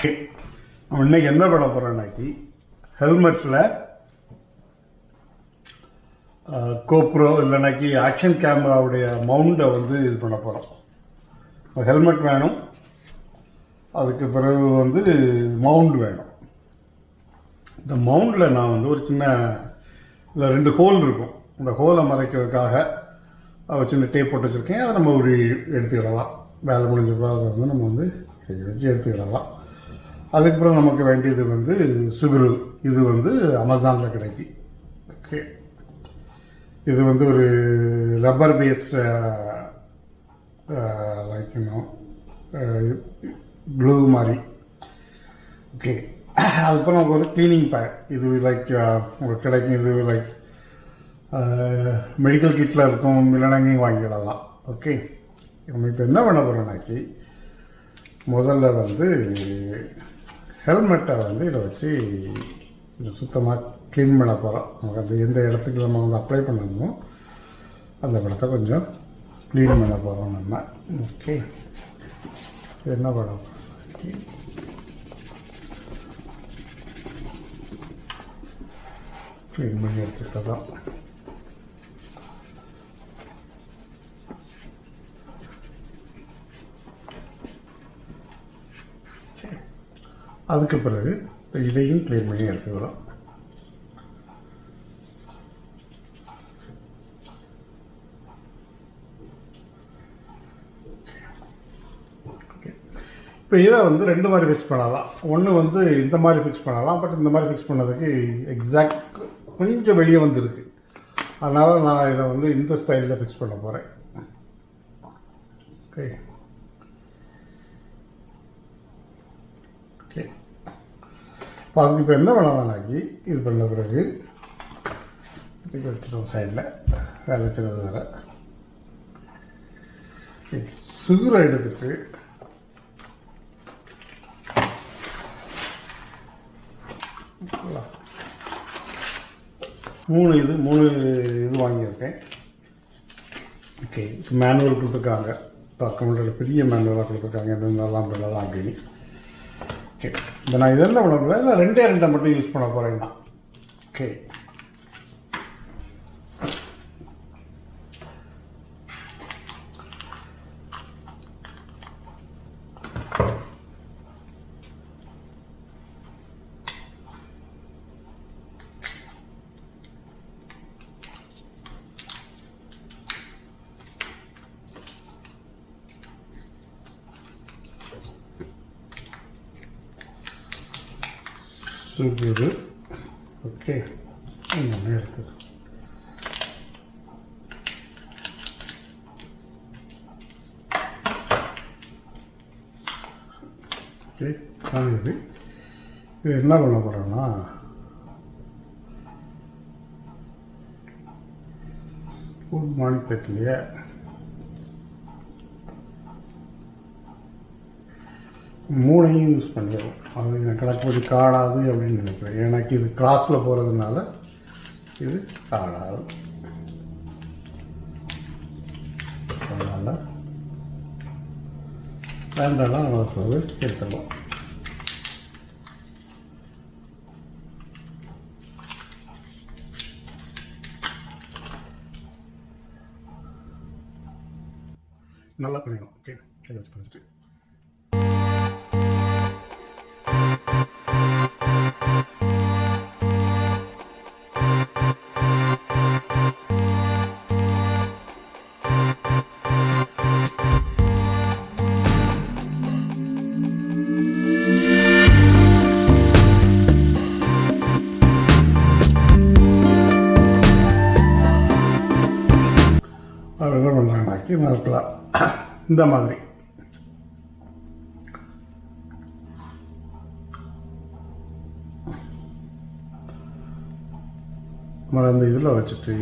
நம்ம இன்னைக்கு என்ன பண்ண போகிறோம்னாக்கி ஹெல்மெட்டில் கோப்ரோ இல்லைனாக்கி ஆக்ஷன் கேமராவுடைய மவுண்டை வந்து இது பண்ண போகிறோம். ஹெல்மெட் வேணும், அதுக்கு பிறகு வந்து மவுண்ட் வேணும். இந்த மவுண்டில் நான் வந்து ஒரு சின்ன இல்லை 2 ஹோல் இருக்கும். இந்த ஹோலை மறைக்கிறதுக்காக சின்ன டேப் போட்டு வச்சுருக்கேன். அதை நம்ம ஒரு எடுத்துக்கிடலாம். வேலை முடிஞ்சப்போ அதை வந்து நம்ம வந்து வச்சு எடுத்துக்கிடலாம். அதுக்கப்புறம் நமக்கு வேண்டியது வந்து சுகுரு. இது வந்து அமேசானில் கிடைக்கும். ஓகே, இது வந்து ஒரு ரப்பர் பேஸ்டு லைக் க்ளூ மாதிரி. ஓகே, அதுக்கப்புறம் நமக்கு ஒரு க்ளீனிங் பேட். இது லைக் உங்களுக்கு கிடைக்கும். இது லைக் மெடிக்கல் கிட்டில் இருக்கும், இல்லைனாங்கையும் வாங்கிக்கிடலாம். ஓகே, நம்ம இப்போ என்ன பண்ண போகிறோம்னாக்கி முதல்ல வந்து ஹெல்மெட்டை வந்து இதை வச்சு சுத்தமாக க்ளீன் பண்ண போகிறோம். நமக்கு அந்த எந்த இடத்துக்கு நம்ம வந்து அப்ளை பண்ணணுமோ அந்த இடத்த கொஞ்சம் க்ளீன் பண்ண போகிறோம் நம்ம. ஓகே, இது என்ன பண்ண போகிறோம், க்ளீன் பண்ணி எடுத்துக்கிட்டதான். அதுக்கு பிறகு இதையும் க்ளீன் பண்ணி எடுத்துக்கிறோம். இப்போ இதை வந்து 2 மாதிரி ஃபிக்ஸ் பண்ணலாம். ஒன்று வந்து இந்த மாதிரி ஃபிக்ஸ் பண்ணலாம். பட் இந்த மாதிரி ஃபிக்ஸ் பண்ணதுக்கு எக்ஸாக்ட் கொஞ்சம் வெளியே வந்துருக்கு. அதனால் நான் இதை வந்து இந்த ஸ்டைலில் ஃபிக்ஸ் பண்ண போகிறேன். ஓகே ஓகே இப்போ அதுக்கு இப்போ என்ன பண்ணலாம்னாக்கி இது பண்ண பிறகு இதுக்கு வச்சுருவோம் சைடில் வேலை வச்சுருது வேறு. சுகுரை எடுத்துட்டு மூணு இது வாங்கியிருக்கேன். ஓகே, மேனுவல் கொடுத்துருக்காங்க. டாக்குமெண்ட்டில் பெரிய மேனுவலாக கொடுத்துருக்காங்க, எந்தெல்லாம் பண்ணலாம் அப்படின்னு. ஓகே, இப்போ நான் இதெல்லாம் பண்ண போகிறேன். நான் 2 மட்டும் யூஸ் பண்ண போகிறேன் நான். ஓகே, சுகுரு. ஓகே, ஒன்று எடுத்து ஓகே காணுது. இது என்ன பண்ண போகிறோன்னா மானிட்டர்லையே மூணையும் யூஸ் பண்ணிடுவோம். அது எனக்கு கணக்குப்படி காடாது அப்படின்னு நினைக்கிறேன். எனக்கு இது கிராஸில் போகிறதுனால இது காடாது. அதனால் வேண்டாம்னா நம்ம எடுத்துடலாம். நல்லா பண்ணிடலாம். ஓகே, இதை வச்சு பண்ணிட்டு என்ன பண்ணுறாங்கனாக்கி மறக்கலாம். இந்த மாதிரி நம்ம அந்த இதில் வச்சுட்டு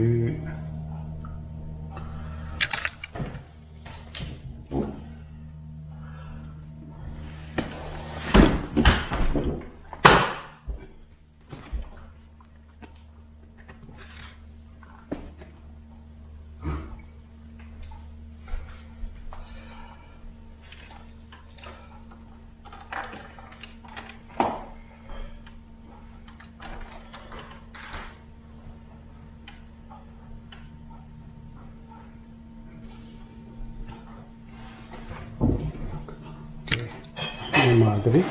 மாதிரி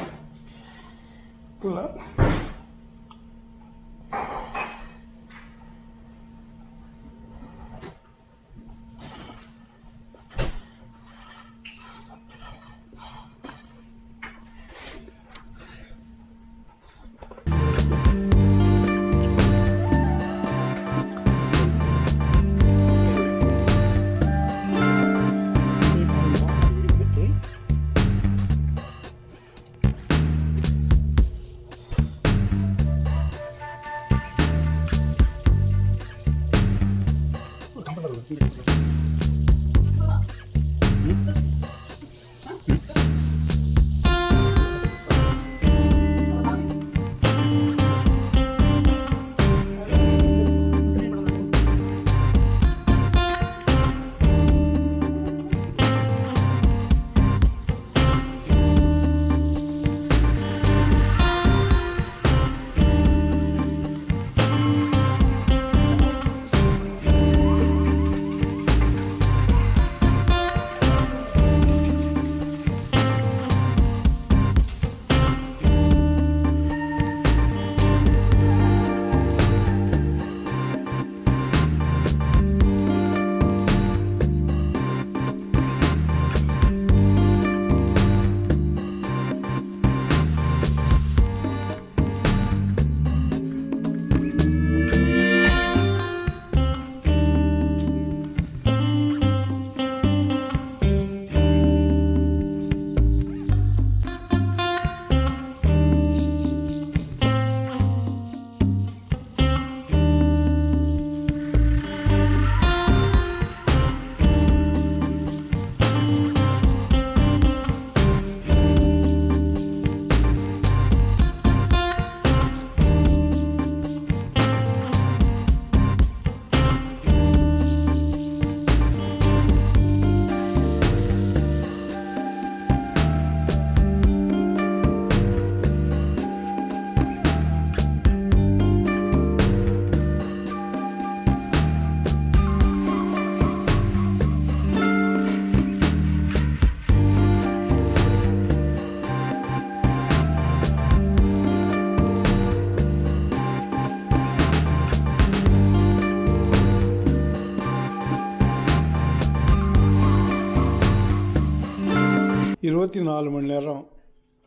இருபத்தி 4 மணி நேரம்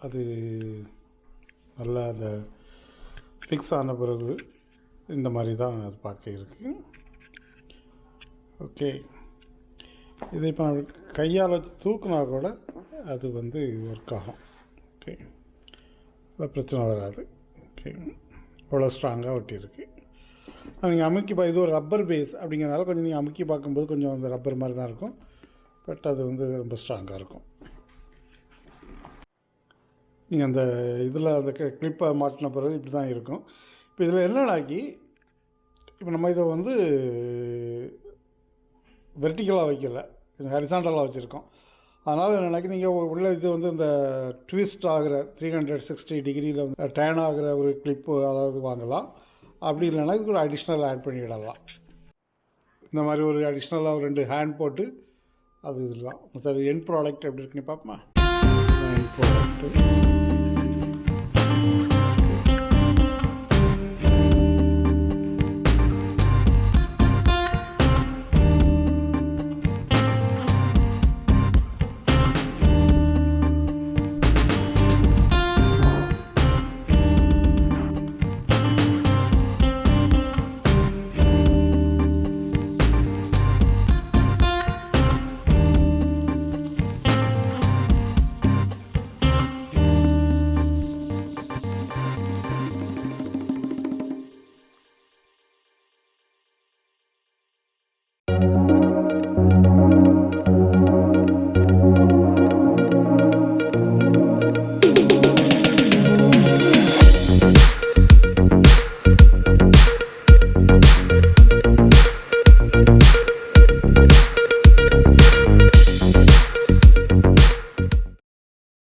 அது நல்லா அதை ஃபிக்ஸ் ஆன பிறகு இந்த மாதிரி தான் அது பார்க்க இருக்குது. ஓகே, இதை இப்போ கையால் வச்சு தூக்குனா கூட அது வந்து ஒர்க் ஆகும். ஓகே, பிரச்சனை வராது. ஓகே, அவ்வளோ ஸ்ட்ராங்காக ஒட்டியிருக்கு. நீங்கள் அமுக்கி இது ஒரு ரப்பர் பேஸ் அப்படிங்கிறனால கொஞ்சம் நீங்கள் அமுக்கி பார்க்கும்போது கொஞ்சம் அந்த ரப்பர் மாதிரி தான் இருக்கும். பட் அது வந்து ரொம்ப ஸ்ட்ராங்காக இருக்கும். நீங்கள் அந்த இதில் அந்த கிளிப்பை மாட்டின பிறகு இப்படி தான் இருக்கும். இப்போ இதில் என்னடாக்கி இப்போ நம்ம இதை வந்து வெர்டிக்கலாக வைக்கல, கொஞ்சம் ஹரிசாண்டலாக வச்சுருக்கோம். அதனால் என்னென்னாக்கி நீங்கள் உள்ள இது வந்து இந்த ட்விஸ்ட் ஆகிற 360 டிகிரியில் வந்து டேன் ஆகிற ஒரு கிளிப்பு அதாவது வாங்கலாம். அப்படி இல்லைன்னா இதுக்கு ஒரு அடிஷ்னல் ஆட் பண்ணிவிடலாம். இந்த மாதிரி ஒரு அடிஷ்னலாக ஒரு 2 ஹேண்ட் போட்டு அது இதெல்லாம் மற்ற எண்ட் ப்ராடக்ட் எப்படி இருக்குன்னு பார்ப்போமா. End product